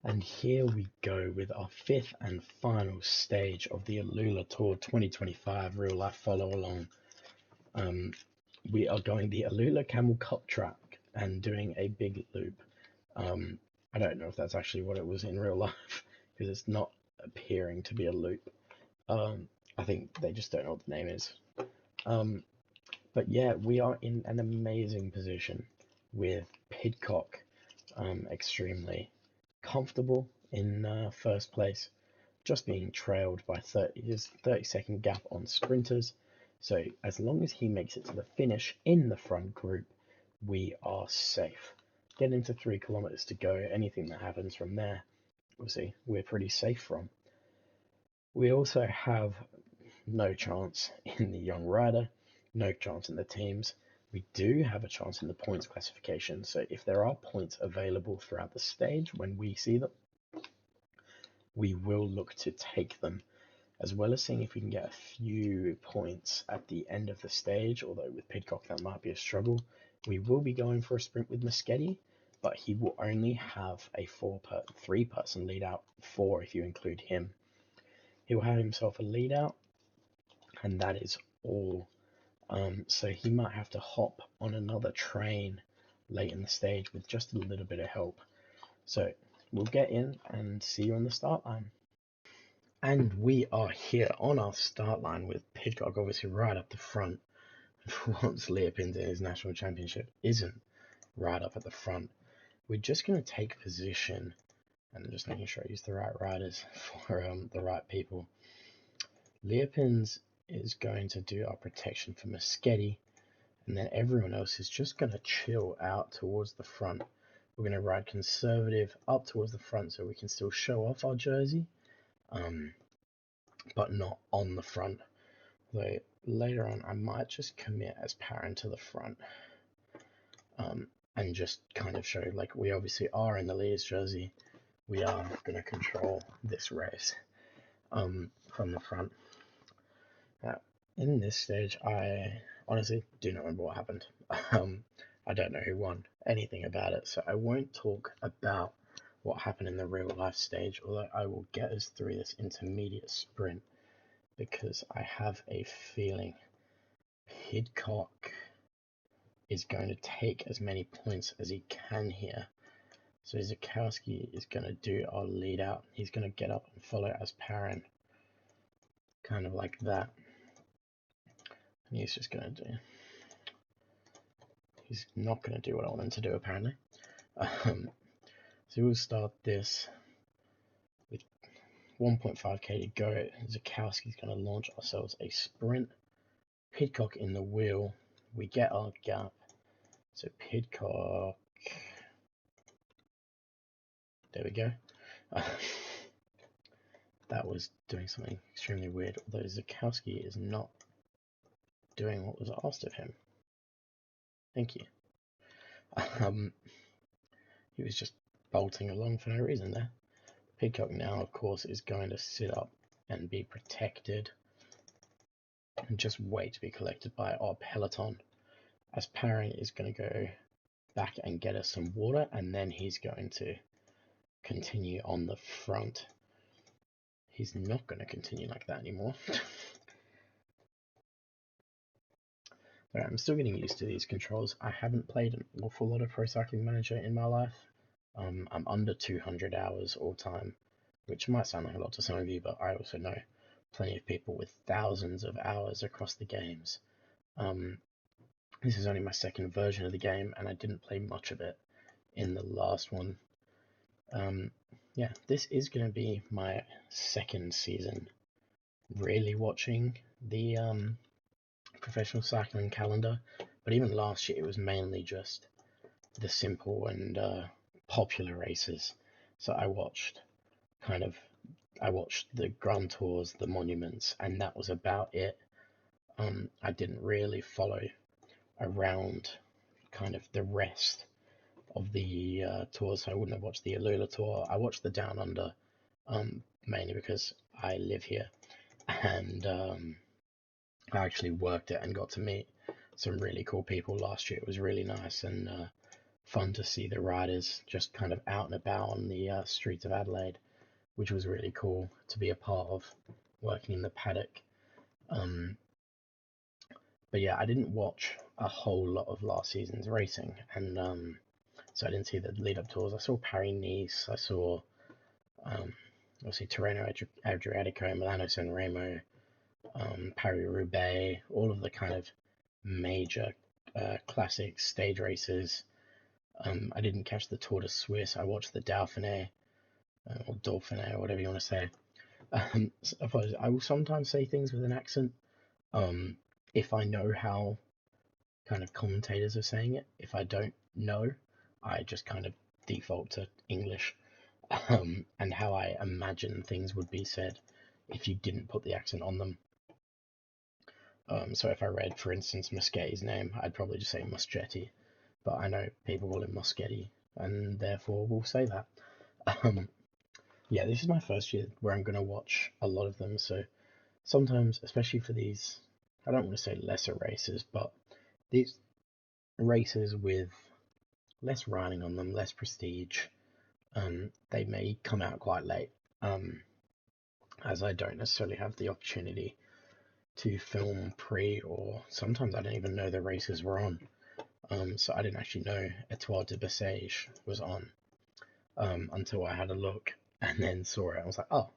And here we go with our fifth and final stage of the ALULA Tour 2025 real life follow along. We are going the ALULA Camel Cup track and doing a big loop. I don't know if that's actually what it was in real life because it's not appearing to be a loop. I think they just don't know what the name is. But yeah, we are in an amazing position with Pidcock extremely comfortable in first place, just being trailed by 30-second gap on sprinters. So as long as he makes it to the finish in the front group, we are safe. Getting to 3 kilometers to go, anything that happens from there, obviously, we're pretty safe from. We also have no chance in the young rider, no chance in the teams. We do have a chance in the points classification. So if there are points available throughout the stage when we see them, we will look to take them, as well as seeing if we can get a few points at the end of the stage, although with Pidcock that might be a struggle. We will be going for a sprint with Moschetti, but he will only have a 3-person lead out, 4 if you include him. He will have himself a lead out, and that is all. So he might have to hop on another train late in the stage with just a little bit of help. So we'll get in and see you on the start line. And we are here on our start line with Pidcock obviously right up the front. For once Leopin's in his national championship isn't right up at the front. We're just going to take position and just making sure I use the right riders for the right people. Leopin's is going to do our protection for Moschetti, and then everyone else is just going to chill out towards the front. We're going to ride conservative up towards the front so we can still show off our jersey, but not on the front. Though later on I might just commit as Parent to the front, and just kind of show like we obviously are in the leaders jersey. We are going to control this race from the front. Now, in this stage, I honestly do not remember what happened. I don't know who won, anything about it, so I won't talk about what happened in the real life stage, although I will get us through this intermediate sprint because I have a feeling Pidcock is going to take as many points as he can here. So Zakowski is going to do our lead out. He's going to get up and follow as Parent, kind of like that. And he's just going to do... He's not going to do what I want him to do, apparently. So we'll start this with 1.5k to go. Zakowski's going to launch ourselves a sprint. Pidcock in the wheel. We get our gap. So Pidcock... There we go. That was doing something extremely weird, although Zakowski is not doing what was asked of him. Thank you. He was just bolting along for no reason there. Pidcock now, of course, is going to sit up and be protected and just wait to be collected by our peloton, as Parent is going to go back and get us some water, and then he's going to continue on the front. He's not going to continue like that anymore. Alright, I'm still getting used to these controls. I haven't played an awful lot of Pro Cycling Manager in my life. I'm under 200 hours all time, which might sound like a lot to some of you, but I also know plenty of people with thousands of hours across the games. This is only my second version of the game, and I didn't play much of it in the last one. Yeah, this is going to be my second season really watching the professional cycling calendar, but even last year it was mainly just the simple and popular races. So I watched the Grand Tours, the monuments, and that was about it. I didn't really follow around kind of the rest of the tours. I wouldn't have watched the ALULA Tour. I watched the Down Under mainly because I live here, and I actually worked it and got to meet some really cool people last year. It was really nice, and fun to see the riders just kind of out and about on the streets of Adelaide, which was really cool to be a part of, working in the paddock. Um, but yeah, I didn't watch a whole lot of last season's racing, and so I didn't see the lead up tours. I saw Paris-Nice, I saw obviously Tirreno Adriatico, Milano San Remo, Paris-Roubaix, all of the kind of major classic stage races. I didn't catch the Tour de Suisse. I watched the Dauphiné, or Dauphiné, or whatever you want to say. I will sometimes say things with an accent. If I know how kind of commentators are saying it. If I don't know, I just kind of default to English, and how I imagine things would be said if you didn't put the accent on them. So if I read, for instance, Muschetti's name, I'd probably just say Muschetti, but I know people call him Muschetti, and therefore will say that. Yeah, this is my first year where I'm going to watch a lot of them, so sometimes, especially for these, I don't want to say lesser races, but these races with less riding on them, less prestige, they may come out quite late, as I don't necessarily have the opportunity to film pre, or sometimes I don't even know the races were on. So I didn't actually know Etoile de Bessèges was on until I had a look and then saw it. I was like, oh,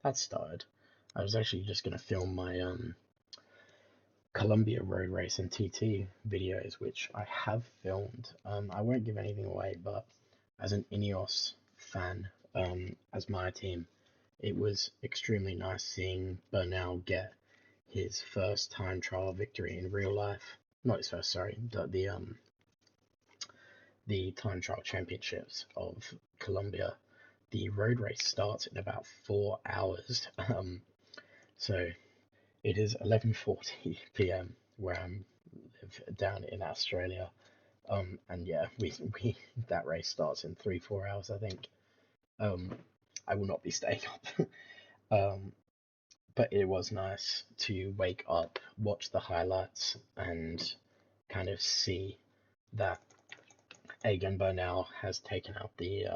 that started. I was actually just going to film my Columbia road race and TT videos, which I have filmed. I won't give anything away, but as an Ineos fan, as my team, it was extremely nice seeing Bernal get his first time trial victory in real life. Not his first, sorry, the time trial championships of Colombia. The road race starts in about 4 hours. So it is 11:40 p.m. where I live down in Australia. And yeah, we that race starts in 3-4 hours, I think. I will not be staying up. But it was nice to wake up, watch the highlights, and kind of see that Egan Bernal has taken out the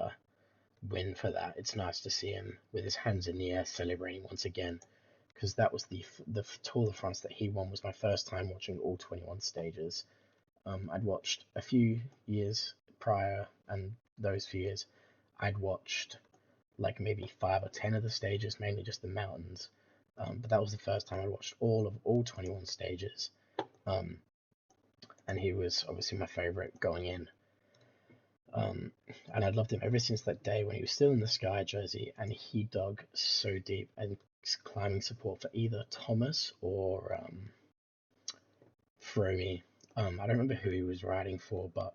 win for that. It's nice to see him with his hands in the air celebrating once again, because that was the Tour de France that he won was my first time watching all 21 stages. I'd watched a few years prior, and those few years I'd watched like maybe 5 or 10 of the stages, mainly just the mountains. But that was the first time I watched all 21 stages. And he was obviously my favorite going in. And I'd loved him ever since that day when he was still in the Sky jersey, and he dug so deep and climbing support for either Thomas or Froome. I don't remember who he was riding for, but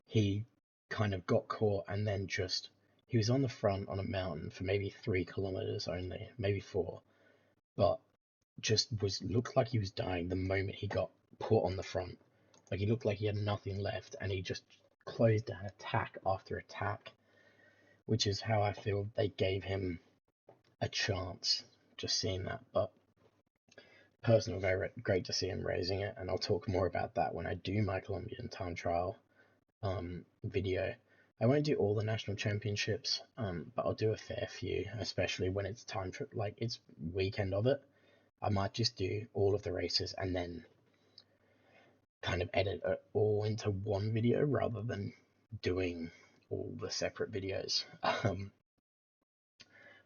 he kind of got caught, and then just he was on the front on a mountain for maybe 3 kilometers only, maybe 4, but just looked like he was dying the moment he got put on the front. Like he looked like he had nothing left, and he just closed down attack after attack, which is how I feel they gave him a chance. Just seeing that, but personally, very great to see him raising it, and I'll talk more about that when I do my Colombian time trial video. I won't do all the national championships, but I'll do a fair few, especially when it's time for like it's weekend of it. I might just do all of the races and then kind of edit it all into one video rather than doing all the separate videos.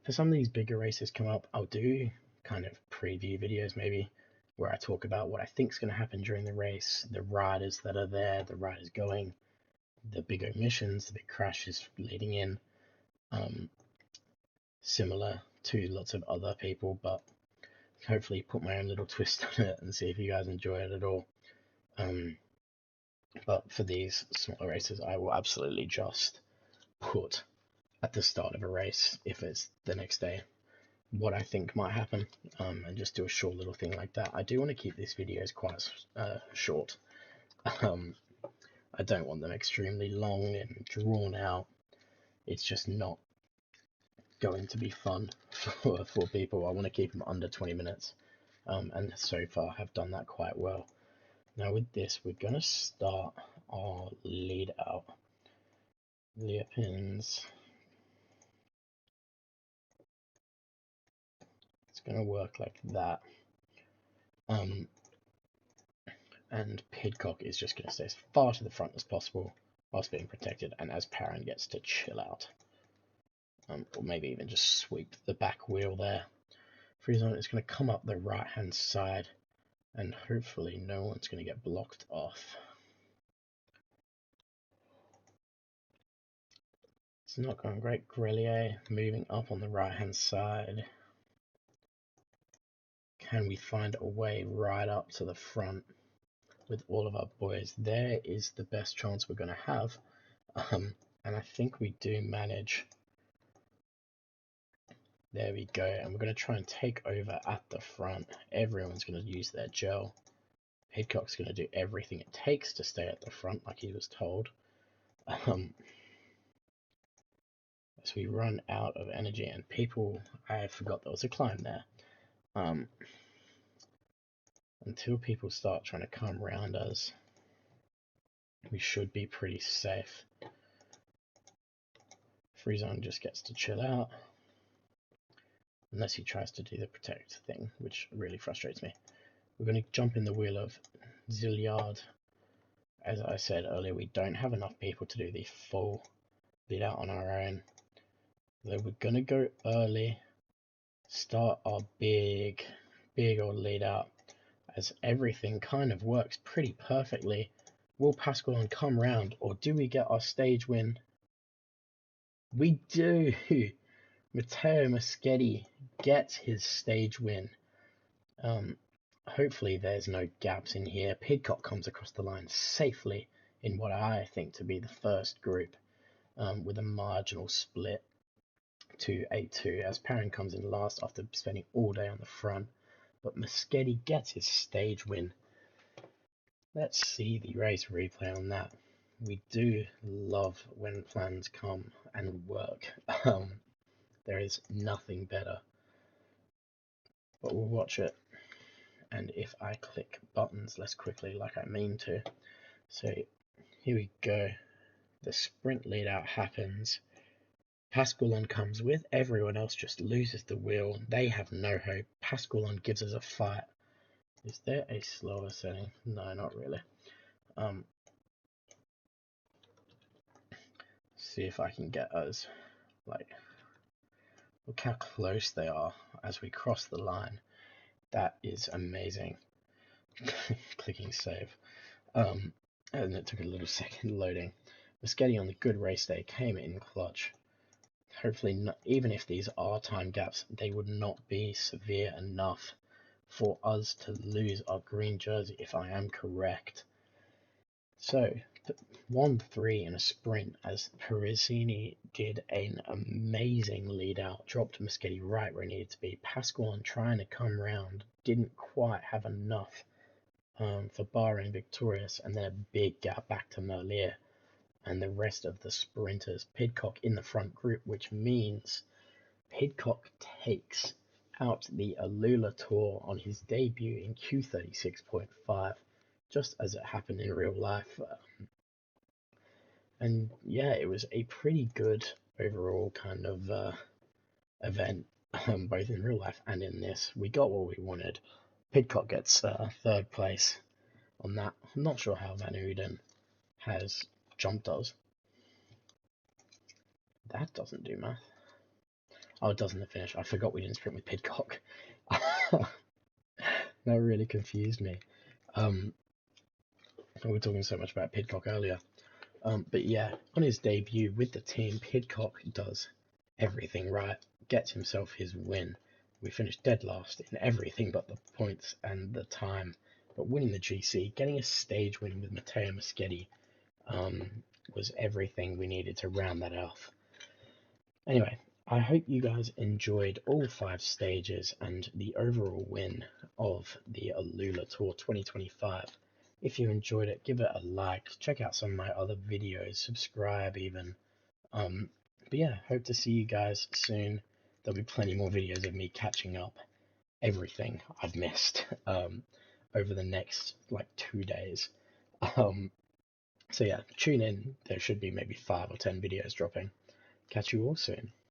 For some of these bigger races come up, I'll do kind of preview videos maybe where I talk about what I think is going to happen during the race, the riders that are there, the riders going, the big omissions, the big crashes leading in, similar to lots of other people, but hopefully put my own little twist on it and see if you guys enjoy it at all. But for these smaller races, I will absolutely just put at the start of a race, if it's the next day, what I think might happen, and just do a short little thing like that. I do want to keep these videos quite short. I don't want them extremely long and drawn out. It's just not going to be fun for people. I want to keep them under 20 minutes, and so far have done that quite well. Now with this, we're going to start our lead out. the pins. It's going to work like that. And Pidcock is just going to stay as far to the front as possible whilst being protected, and as Perrin gets to chill out. Or maybe even just sweep the back wheel there. Freezone is going to come up the right hand side, and hopefully no one's going to get blocked off. It's not going great. Grelier moving up on the right hand side. Can we find a way right up to the front with all of our boys? There is the best chance we're going to have. And I think we do manage. There we go. And we're going to try and take over at the front. Everyone's going to use their gel. Pidcock's going to do everything it takes to stay at the front like he was told. As we run out of energy, and people, I forgot there was a climb there. Until people start trying to come around us, we should be pretty safe. Freezone just gets to chill out, unless he tries to do the protect thing, which really frustrates me. We're going to jump in the wheel of Zilliard. As I said earlier, we don't have enough people to do the full lead out on our own. Though we're going to go early, start our big old lead out, as everything kind of works pretty perfectly. Will Pasqualon come round, or do we get our stage win? We do! Matteo Moschetti gets his stage win. Hopefully there's no gaps in here. Pidcock comes across the line safely in what I think to be the first group, with a marginal split to 8-2 as Perrin comes in last after spending all day on the front. But Moschetti gets his stage win. Let's see the race replay on that. We do love when plans come and work. There is nothing better. But we'll watch it. And if I click buttons less quickly like I mean to. So here we go. The sprint lead out happens. Pasqualon comes with. Everyone else just loses the wheel. They have no hope. Pasqualon gives us a fight. Is there a slower setting? No, not really. See if I can get us, like, look how close they are as we cross the line. That is amazing. Clicking save. And it took a little second loading. Moschetti on the good race day came in clutch. Hopefully, not, even if these are time gaps, they would not be severe enough for us to lose our green jersey, if I am correct. So, 1-3 in a sprint as Perisini did an amazing lead out, dropped Moschetti right where he needed to be. Pasqualon trying to come round, didn't quite have enough for Bahrain victorious, and then a big gap back to Merlier and the rest of the sprinters. Pidcock in the front group, which means Pidcock takes out the ALULA Tour on his debut in Q36.5, just as it happened in real life. And yeah, it was a pretty good overall kind of event, both in real life and in this. We got what we wanted. Pidcock gets third place on that. I'm not sure how Van Uden has jumped us. That doesn't do math. Oh, it doesn't finish. I forgot we didn't sprint with Pidcock. That really confused me. We were talking so much about Pidcock earlier. But yeah, on his debut with the team, Pidcock does everything right, gets himself his win. We finished dead last in everything but the points and the time. But winning the GC, getting a stage win with Matteo Moschetti, was everything we needed to round that off. Anyway, I hope you guys enjoyed all 5 stages and the overall win of the ALULA Tour 2025. If you enjoyed it, give it a like, check out some of my other videos, subscribe even. But yeah, hope to see you guys soon. There'll be plenty more videos of me catching up everything I've missed over the next like 2 days. So yeah, tune in. There should be maybe 5 or 10 videos dropping. Catch you all soon.